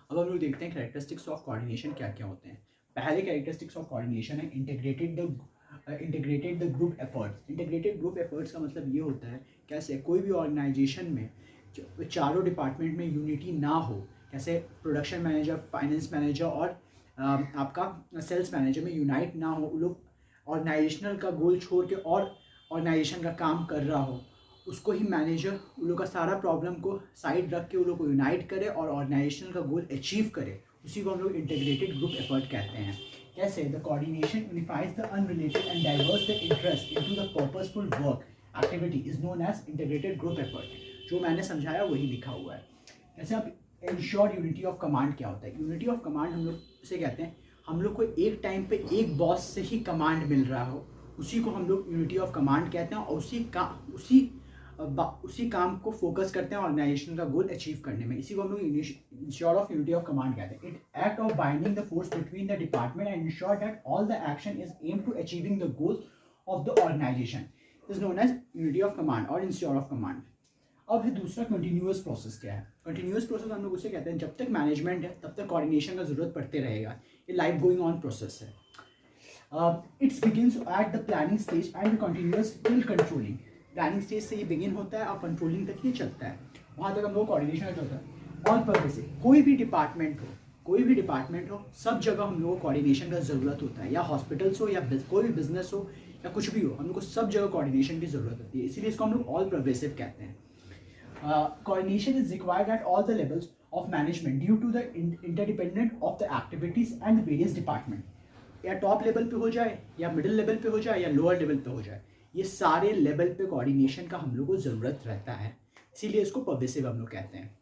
अब हम लोग देखते हैं कैरेक्टरिस्टिक्स ऑफ कोऑर्डिनेशन क्या क्या होते हैं। पहले कैरेक्टरिस्टिक्स ऑफ कोऑर्डिनेशन है integrated the group efforts. Integrated group efforts का मतलब ये होता है कैसे कोई भी ऑर्गेनाइजेशन में चारों डिपार्टमेंट में यूनिटी ना हो, कैसे प्रोडक्शन मैनेजर, फाइनेंस मैनेजर और आपका सेल्स मैनेजर में यूनाइट ना हो, वो लोग ऑर्गेनाइजेशनल का गोल छोड़ के और ऑर्गेनाइजेशन का काम कर रहा हो, उसको ही मैनेजर उन लोग का सारा प्रॉब्लम को साइड रख के उन लोग को यूनाइट करे और ऑर्गेनाइजेशन का गोल अचीव करे, उसी को हम लोग इंटीग्रेटेड ग्रुप एफर्ट कहते हैं। कैसे the coordination unifies the unrelated and diverse the interest into the purposeful work activity is known as integrated group effort. जो मैंने समझाया वही लिखा हुआ है। कैसे अब इंश्योर यूनिटी ऑफ कमांड क्या होता है? यूनिटी ऑफ कमांड हम लोग इसे कहते हैं, हम लोग को एक टाइम पे एक बॉस से ही कमांड मिल रहा हो, उसी को हम लोग यूनिटी ऑफ कमांड कहते हैं और उसी काम को फोकस करते हैं ऑर्गेनाइजेशन का गोल अचीव करने में। इसी को हम लोग ensure of unity of command कहते हैं। It act of binding the force between the department and ensure that all the action is aim to achieving the goals of the organisation is known as unity of command और ensure of command. अब है दूसरा continuous process क्या है? Continuous process हम लोग उसे कहते हैं जब तक मैनेजमेंट है तब तक कोऑर्डिनेशन का जरूरत पड़ते रहेगा, ये लाइफ गोइंग ऑन प्रोसेस है। It's begins at the planning stage and continuous till controlling. Planning stage से ये बिगिन होता है और कंट्रोलिंग तक ये चलता है, वहाँ तक हम लोग कोऑर्डिनेशन का चलता है। ऑल पर्पसेस, कोई भी डिपार्टमेंट हो, सब जगह हम लोगों को कोऑर्डिनेशन का ज़रूरत होता है, या हॉस्पिटल्स हो या कोई भी बिजनेस हो या कुछ भी हो, हम लोग को सब जगह कोऑर्डिनेशन की ज़रूरत होती है, इसीलिए इसको हम लोग ऑल परवेसिव कहते हैं। Coordination is required at all the levels of management due to the interdependence of the activities and various department. या टॉप लेवल पे हो जाए या मिडिल लेवल पे हो जाए या लोअर लेवल पे हो जाए, ये सारे लेवल पे कोऑर्डिनेशन का हम लोग को ज़रूरत रहता है, इसीलिए इसको परवेसिव हम लोग कहते हैं।